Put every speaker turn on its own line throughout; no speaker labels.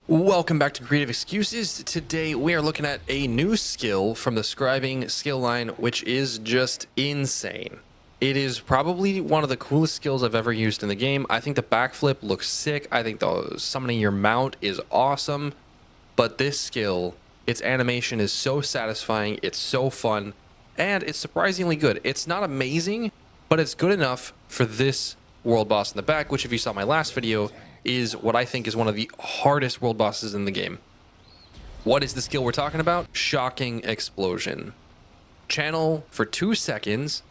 Welcome back to Creative Excuses. Today we are looking at a new skill from the Scribing skill line, which is just insane. It is probably one of the coolest skills I've ever used in the game. I think the backflip looks sick. I think the summoning your mount is awesome. But this skill, its animation is so satisfying, it's so fun, and it's surprisingly good. It's not amazing, but it's good enough for this world boss in the back, which if you saw my last video, is what I think is one of the hardest world bosses in the game. What is the skill we're talking about? Shocking Explosion. Channel for 2 seconds,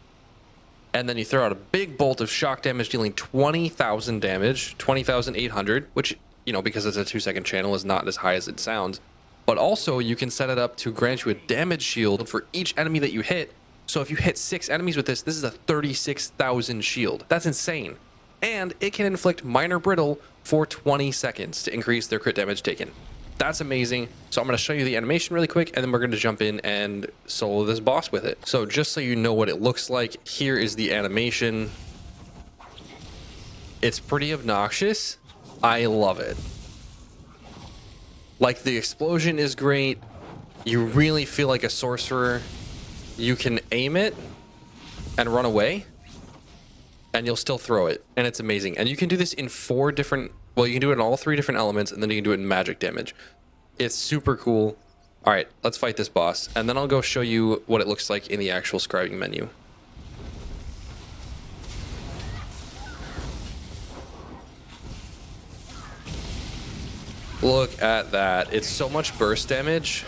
and then you throw out a big bolt of shock damage dealing 20,000 damage, 20,800, which, you know, because it's a 2-second channel is not as high as it sounds. But also you can set it up to grant you a damage shield for each enemy that you hit. So if you hit 6 enemies with this is a 36,000 shield. That's insane. And it can inflict minor brittle for 20 seconds to increase their crit damage taken. That's amazing. So I'm going to show you the animation really quick, and then we're going to jump in and solo this boss with it. So just so you know what it looks like, here is the animation. It's pretty obnoxious. I love it. Like, the explosion is great. You really feel like a sorcerer. You can aim it and run away, and you'll still throw it, and it's amazing. And you can do this in 4 different, well, you can do it in all 3 different elements, and then you can do it in magic damage. It's super cool. All right, let's fight this boss, and then I'll go show you what it looks like in the actual scribing menu. Look at that. It's so much burst damage.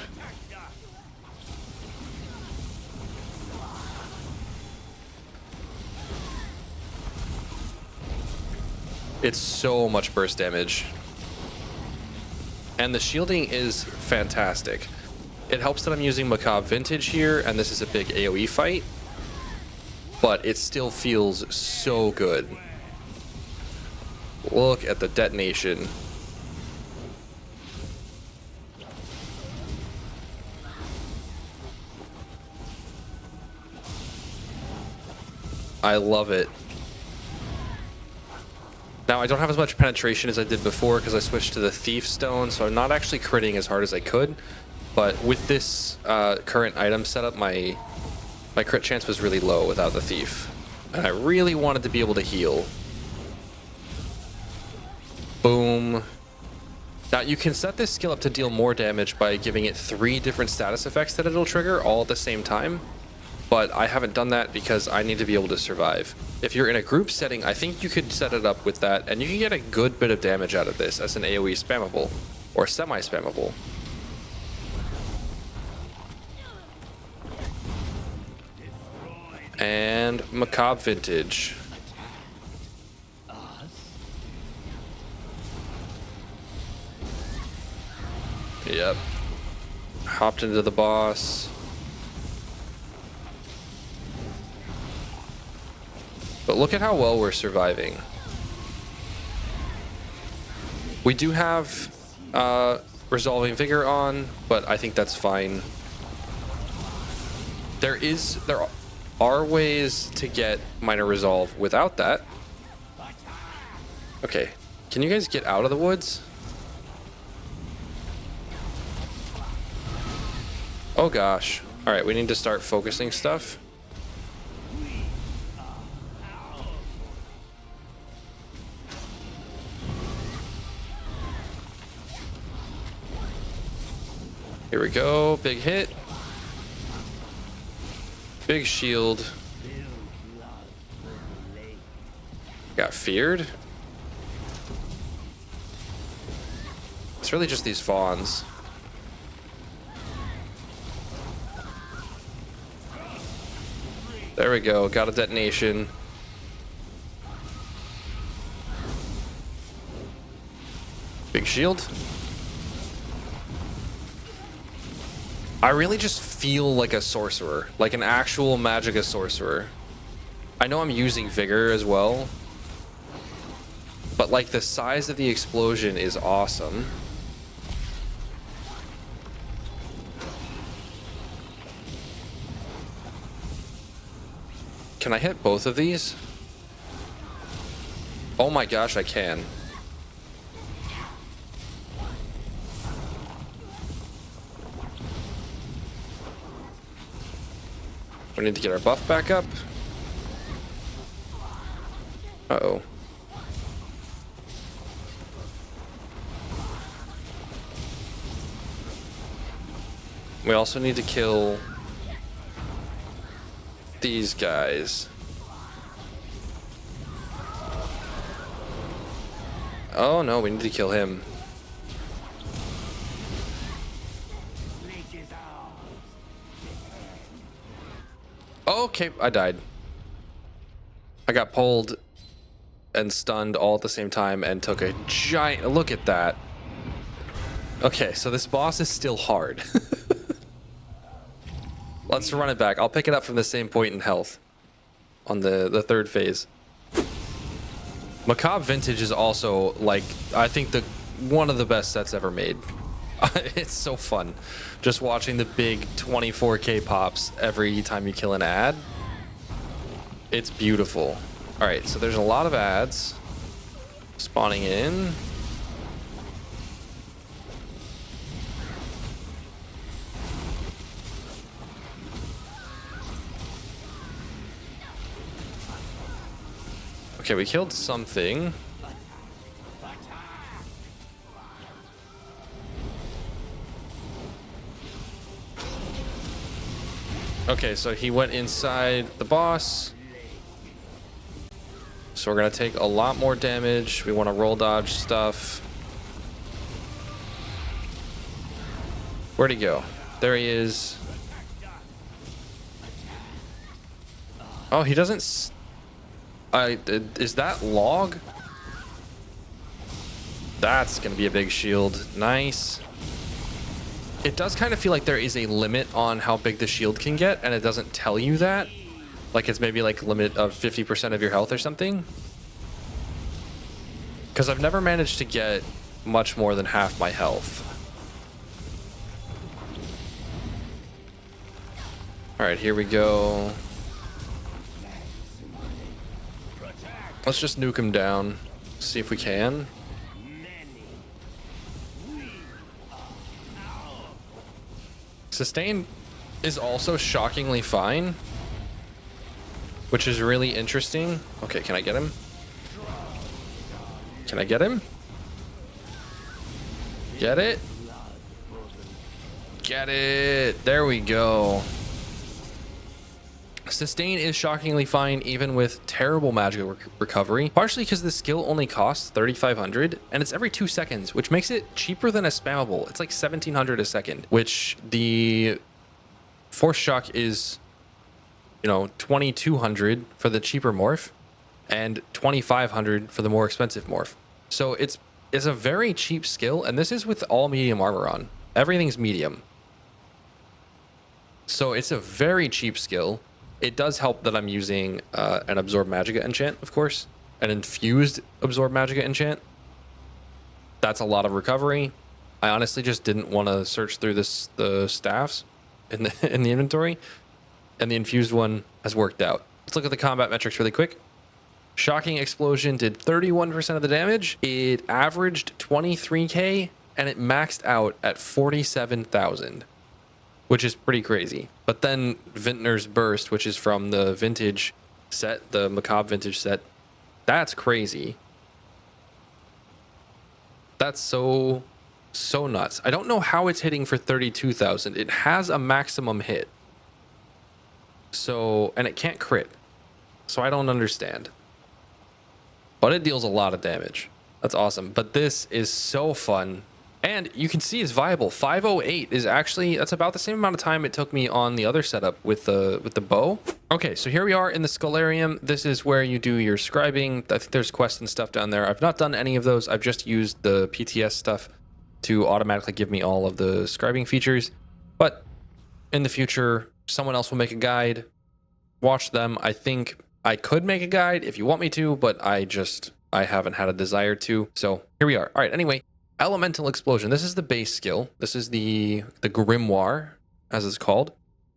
It's so much burst damage. And the shielding is fantastic. It helps that I'm using Macabre Vintage here, and this is a big AoE fight. But it still feels so good. Look at the detonation. I love it. Now, I don't have as much penetration as I did before because I switched to the Thief Stone, so I'm not actually critting as hard as I could. But with this current item setup, my crit chance was really low without the Thief. And I really wanted to be able to heal. Boom. Now, you can set this skill up to deal more damage by giving it 3 different status effects that it'll trigger all at the same time. But I haven't done that because I need to be able to survive. If you're in a group setting, I think you could set it up with that, and you can get a good bit of damage out of this as an AoE spammable, or semi-spammable. And Macabre Vintage. Yep. Hopped into the boss. But look at how well we're surviving. We do have Resolving Vigor on, but I think that's fine. There are ways to get Minor Resolve without that. Okay, can you guys get out of the woods? Oh gosh. All right, we need to start focusing stuff. Here we go, big hit. Big shield. Got feared. It's really just these fawns. There we go, got a detonation. Big shield. I really just feel like a sorcerer, like an actual Magicka sorcerer. I know I'm using Vigor as well, but like the size of the explosion is awesome. Can I hit both of these? Oh my gosh, I can. We need to get our buff back up. Uh-oh. We also need to kill these guys. Oh no, we need to kill him. Okay, I died. I got pulled and stunned all at the same time and took a giant look at that. Okay, so this boss is still hard. Let's run it back. I'll pick it up from the same point in health on the third phase. Macabre Vintage is also, like, I think one of the best sets ever made. It's so fun just watching the big 24k pops every time you kill an ad. It's beautiful. All right, so there's a lot of ads spawning in. Okay, we killed something. Okay, so he went inside the boss. So we're gonna take a lot more damage. We want to roll dodge stuff. Where'd he go? There he is. Oh, he doesn't... is that log? That's gonna be a big shield. Nice. It does kind of feel like there is a limit on how big the shield can get, and it doesn't tell you that. Like it's maybe like a limit of 50% of your health or something. Because I've never managed to get much more than half my health. All right, here we go. Let's just nuke him down. See if we can. Sustain is also shockingly fine, which is really interesting. Okay, can I get him? Can I get him? Get it? Get it. There we go. Sustain is shockingly fine even with terrible magical recovery, partially because the skill only costs 3,500 and it's every 2 seconds, which makes it cheaper than a spammable. It's like 1,700 a second, which the Force Shock is, you know, 2,200 for the cheaper morph and 2,500 for the more expensive morph. So it's a very cheap skill, and this is with all medium armor on. Everything's medium. So it's a very cheap skill. It does help that I'm using an Absorb Magicka enchant, of course, an infused Absorb Magicka enchant. That's a lot of recovery. I honestly just didn't want to search through the staffs in the inventory, and the infused one has worked out. Let's look at the combat metrics really quick. Shocking Explosion did 31% of the damage. It averaged 23k, and it maxed out at 47,000. Which is pretty crazy. But then Vintner's Burst, which is from the vintage set, the Macabre vintage set, that's crazy. That's so nuts. I don't know how it's hitting for 32,000. It has a maximum hit. So, and it can't crit. So I don't understand. But it deals a lot of damage. That's awesome. But this is so fun. And you can see it's viable. 508 is actually, that's about the same amount of time it took me on the other setup with the bow. Okay, so here we are in the Skullarium. This is where you do your scribing. I think there's quests and stuff down there. I've not done any of those. I've just used the PTS stuff to automatically give me all of the scribing features. But in the future, someone else will make a guide. Watch them. I think I could make a guide if you want me to, but I haven't had a desire to. So here we are. All right, anyway. Elemental Explosion. This is the base skill. This is the Grimoire, as it's called.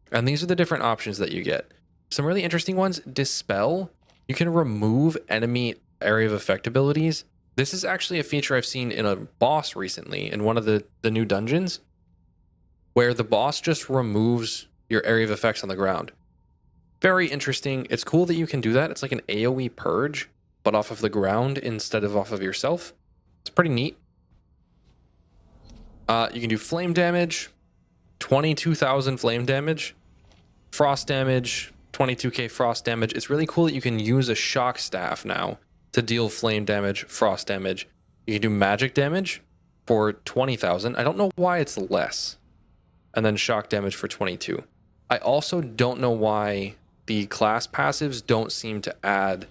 And these are the different options that you get. Some really interesting ones. Dispel. You can remove enemy area of effect abilities. This is actually a feature I've seen in a boss recently in one of the new dungeons, where the boss just removes your area of effects on the ground. Very interesting. It's cool that you can do that. It's like an AoE purge, but off of the ground instead of off of yourself. It's pretty neat. You can do flame damage, 22,000 flame damage, frost damage, 22k frost damage. It's really cool that you can use a shock staff now to deal flame damage, frost damage. You can do magic damage for 20,000. I don't know why it's less. And then shock damage for 22. I also don't know why the class passives don't seem to add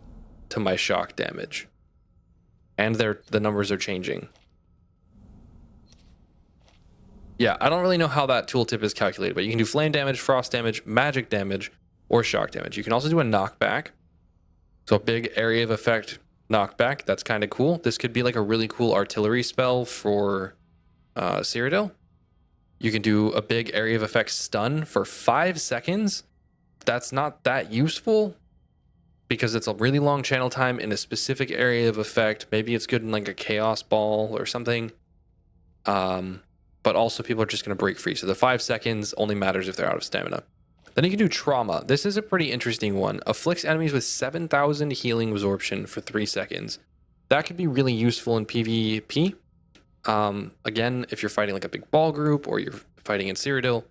to my shock damage. And the numbers are changing. Yeah, I don't really know how that tooltip is calculated, but you can do flame damage, frost damage, magic damage, or shock damage. You can also do a knockback. So a big area of effect knockback. That's kind of cool. This could be like a really cool artillery spell for Cyrodiil. You can do a big area of effect stun for 5 seconds. That's not that useful because it's a really long channel time in a specific area of effect. Maybe it's good in like a chaos ball or something. But also people are just going to break free. So the 5 seconds only matters if they're out of stamina. Then you can do trauma. This is a pretty interesting one. Afflicts enemies with 7,000 healing absorption for 3 seconds. That could be really useful in PvP. Again, if you're fighting like a big ball group or you're fighting in Cyrodiil,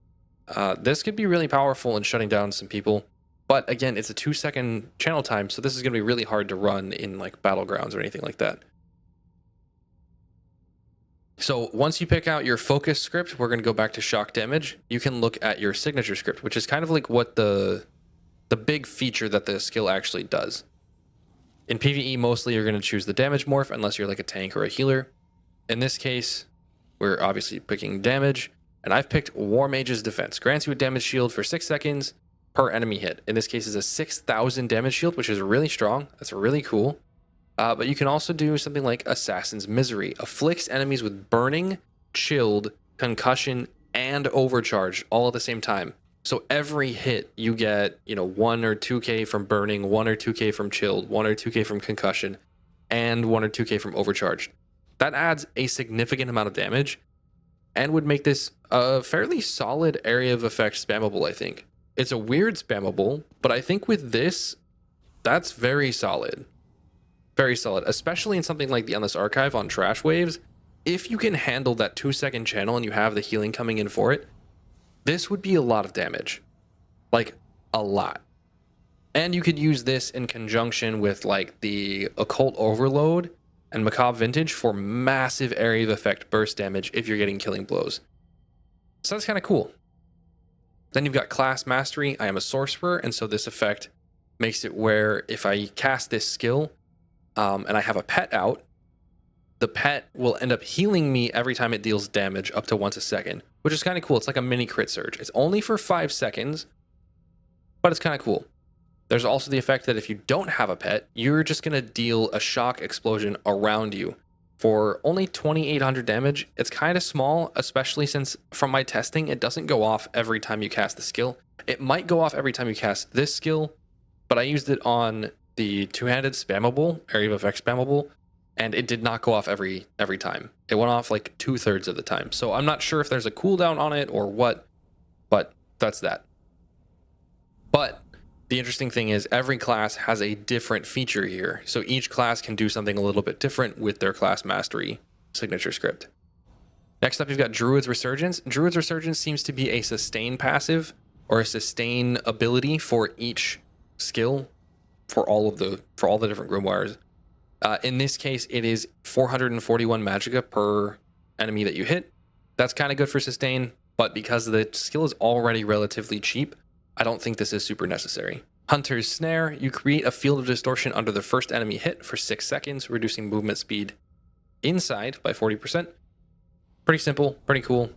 this could be really powerful in shutting down some people. But again, it's a 2-second channel time, so this is going to be really hard to run in like battlegrounds or anything like that. So once you pick out your focus script, we're going to go back to shock damage. You can look at your signature script, which is kind of like what the big feature that the skill actually does. In PvE, mostly you're going to choose the damage morph unless you're like a tank or a healer. In this case, we're obviously picking damage, and I've picked War Mage's Defense. Grants you a damage shield for 6 seconds per enemy hit. In this case, is a 6,000 damage shield, which is really strong. That's really cool. But you can also do something like Assassin's Misery. Afflicts enemies with burning, chilled, concussion, and overcharge all at the same time. So every hit you get, 1 or 2k from burning, 1 or 2k from chilled, 1 or 2k from concussion, and 1 or 2k from overcharge. That adds a significant amount of damage and would make this a fairly solid area of effect spammable, I think. It's a weird spammable, but I think with this, that's very solid. Very solid, especially in something like the Endless Archive on Trash Waves. If you can handle that 2-second channel and you have the healing coming in for it, this would be a lot of damage. Like, a lot. And you could use this in conjunction with like the Occult Overload and Macabre Vintage for massive area of effect burst damage if you're getting killing blows. So that's kind of cool. Then you've got Class Mastery. I am a sorcerer, and so this effect makes it where if I cast this skill and I have a pet out, the pet will end up healing me every time it deals damage up to once a second, which is kind of cool. It's like a mini crit surge. It's only for 5 seconds, but it's kind of cool. There's also the effect that if you don't have a pet, you're just going to deal a shock explosion around you for only 2,800 damage. It's kind of small, especially since from my testing, it doesn't go off every time you cast the skill. It might go off every time you cast this skill, but I used it on the two-handed spammable, area of effect spammable, and it did not go off every time. It went off like 2/3 of the time. So I'm not sure if there's a cooldown on it or what, but that's that. But the interesting thing is every class has a different feature here. So each class can do something a little bit different with their class mastery signature script. Next up, you've got Druid's Resurgence. Druid's Resurgence seems to be a sustain passive or a sustain ability for each skill for all the different Grimoires. In this case, it is 441 magicka per enemy that you hit. That's kind of good for sustain, but because the skill is already relatively cheap, I don't think this is super necessary. Hunter's Snare. You create a field of distortion under the first enemy hit for 6 seconds, reducing movement speed inside by 40%. Pretty simple, pretty cool.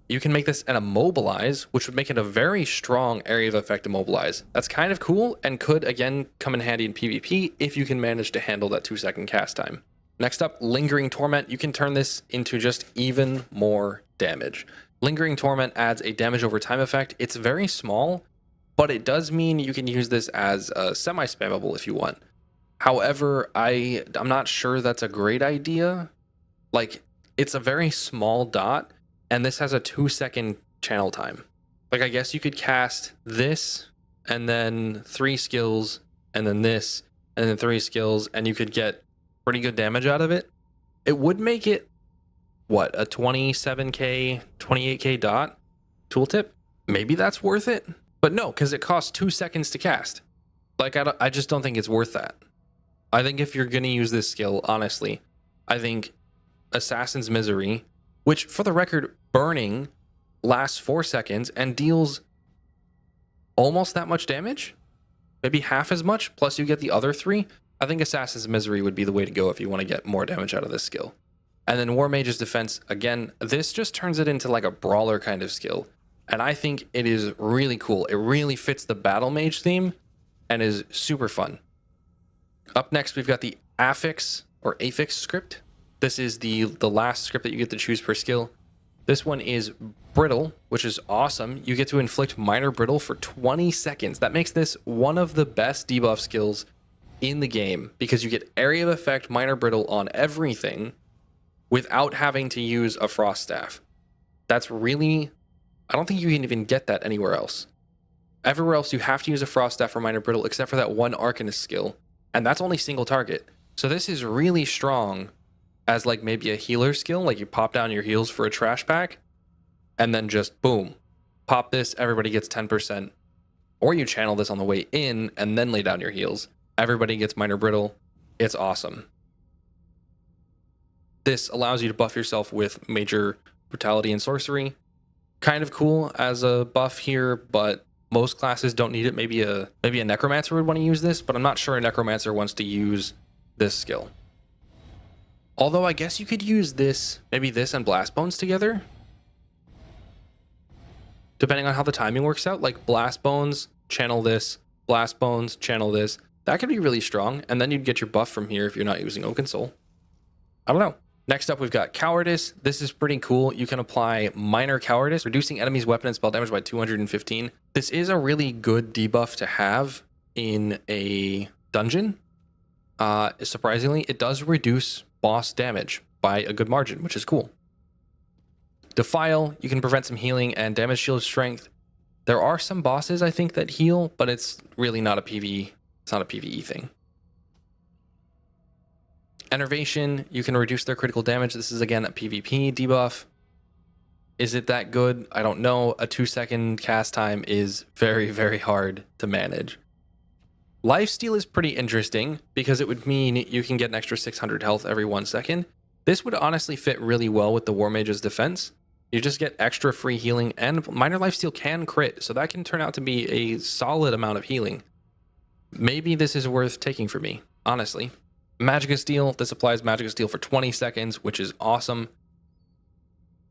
You can make this an Immobilize, which would make it a very strong area of effect Immobilize. That's kind of cool and could, again, come in handy in PvP if you can manage to handle that 2-second cast time. Next up, Lingering Torment. You can turn this into just even more damage. Lingering Torment adds a damage over time effect. It's very small, but it does mean you can use this as a semi-spammable if you want. However, I'm not sure that's a great idea. Like, it's a very small dot, and this has a 2-second channel time. Like, I guess you could cast this and then 3 skills, and then this, and then 3 skills, and you could get pretty good damage out of it. It would make it, what, a 27k, 28k dot tooltip? Maybe that's worth it, but no, because it costs 2 seconds to cast. Like, I just don't think it's worth that. I think if you're going to use this skill, honestly, I think Assassin's Misery, which, for the record, burning lasts 4 seconds and deals almost that much damage, maybe half as much, plus you get the other 3. I think Assassin's Misery would be the way to go if you want to get more damage out of this skill. And then War Mage's Defense, again, this just turns it into like a brawler kind of skill. And I think it is really cool. It really fits the Battlemage theme and is super fun. Up next, we've got the Affix or Affix script. This is the last script that you get to choose per skill. This one is Brittle, which is awesome. You get to inflict minor brittle for 20 seconds. That makes this one of the best debuff skills in the game because you get area of effect minor brittle on everything without having to use a frost staff. That's really, I don't think you can even get that anywhere else. Everywhere else you have to use a frost staff for minor brittle except for that one Arcanist skill, and that's only single target. So this is really strong as like maybe a healer skill, like you pop down your heals for a trash pack and then just boom, pop this, everybody gets 10%. Or you channel this on the way in and then lay down your heals. Everybody gets minor brittle. It's awesome. This allows you to buff yourself with major brutality and sorcery. Kind of cool as a buff here, but most classes don't need it. Maybe a necromancer would want to use this, but I'm not sure a necromancer wants to use this skill. Although I guess you could use this, maybe this and Blast Bones together. Depending on how the timing works out, like Blast Bones, channel this, Blast Bones, channel this. That could be really strong, and then you'd get your buff from here if you're not using Oaken Soul. I don't know. Next up, we've got Cowardice. This is pretty cool. You can apply Minor Cowardice, reducing enemies' weapon and spell damage by 215. This is a really good debuff to have in a dungeon. Surprisingly, it does reduce boss damage by a good margin, which is cool. Defile, you can prevent some healing and damage shield strength. There are some bosses, I think, that heal, but it's really not a PvE. It's not a PvE thing. Enervation, you can reduce their critical damage. This is, again, a PvP debuff. Is it that good? I don't know. A 2-second cast time is very, very hard to manage. Lifesteal is pretty interesting because it would mean you can get an extra 600 health every 1 second. This would honestly fit really well with the War Mage's Defense. You just get extra free healing, and Minor Lifesteal can crit, so that can turn out to be a solid amount of healing. Maybe this is worth taking for me, honestly. Magicka Steel, this applies Magicka Steel for 20 seconds, which is awesome.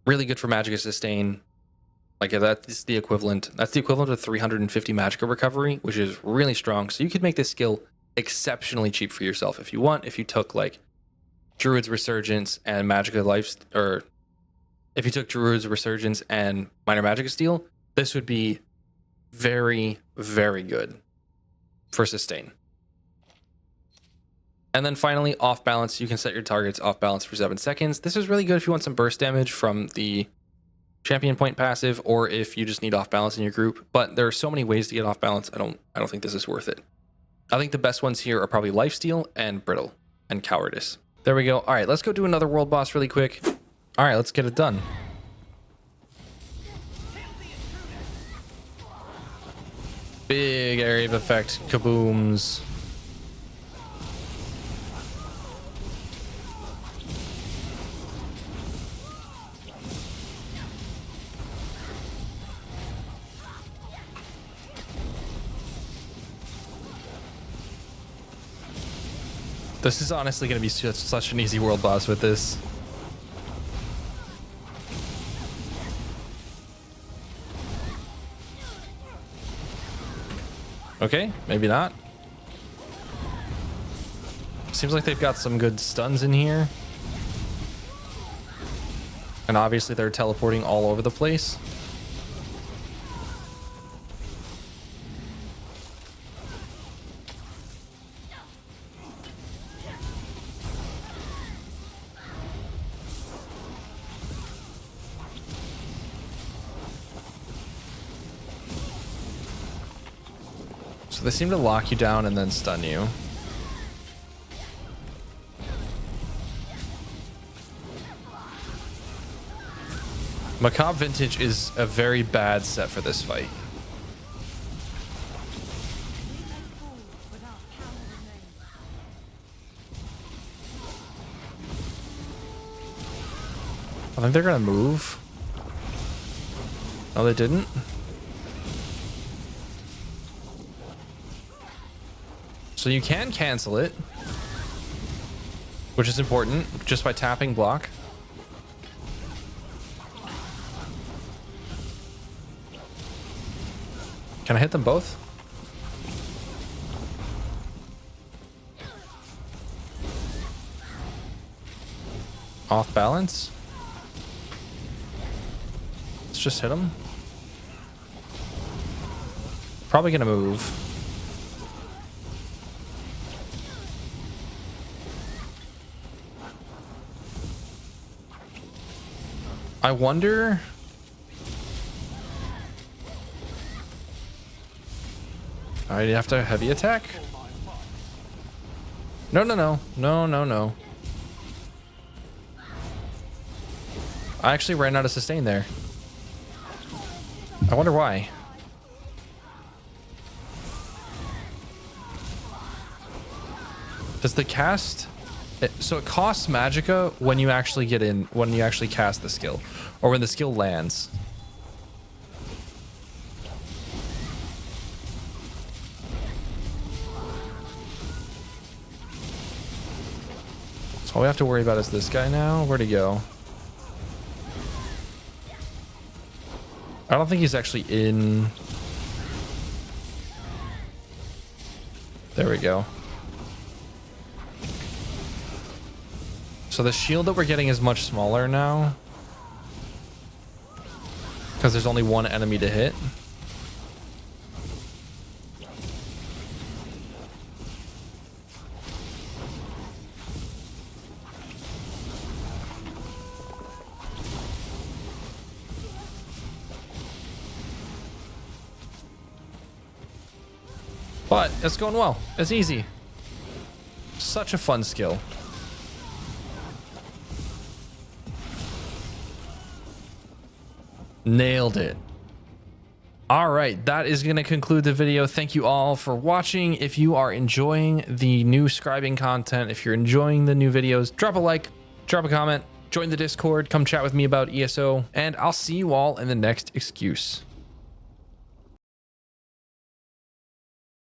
Really good for Magicka Sustain. Like, that's the equivalent. That's the equivalent of 350 Magicka Recovery, which is really strong. So you could make this skill exceptionally cheap for yourself if you want. If you took, like, Druid's Resurgence and Magicka Life, or if you took Druid's Resurgence and Minor Magicka Steel, this would be very, very good for Sustain. And then finally, Off Balance. You can set your targets off balance for 7 seconds. This is really good if you want some burst damage from the champion point passive, or if you just need off balance in your group. But there are so many ways to get off balance. I don't think this is worth it. I think the best ones here are probably Lifesteal and Brittle and Cowardice. There we go. All right, let's go do another world boss really quick. All right, let's get it done. Big area of effect kabooms. This is honestly going to be such an easy world boss with this. Okay, maybe not. Seems like they've got some good stuns in here. And obviously they're teleporting all over the place. So they seem to lock you down and then stun you. Macabre Vintage is a very bad set for this fight. I think they're gonna move. No, they didn't. So you can cancel it, which is important, just by tapping block. Can I hit them both? Off balance? Let's just hit them. Probably gonna move. I wonder... I have to heavy attack? No, no, no. No, no, no. I actually ran out of sustain there. I wonder why. Does the cast... So it costs magicka when you actually get in, when you actually cast the skill. Or when the skill lands. So all we have to worry about is this guy now. Where'd he go? I don't think he's actually in. There we go. So the shield that we're getting is much smaller now. Because there's only one enemy to hit. But it's going well. It's easy. Such a fun skill. Nailed it. All right, that is going to conclude the video. Thank you all for watching. If you are enjoying the new scribing content, if you're enjoying the new videos, drop a like, drop a comment, join the Discord, come chat with me about ESO, and I'll see you all in the next excuse.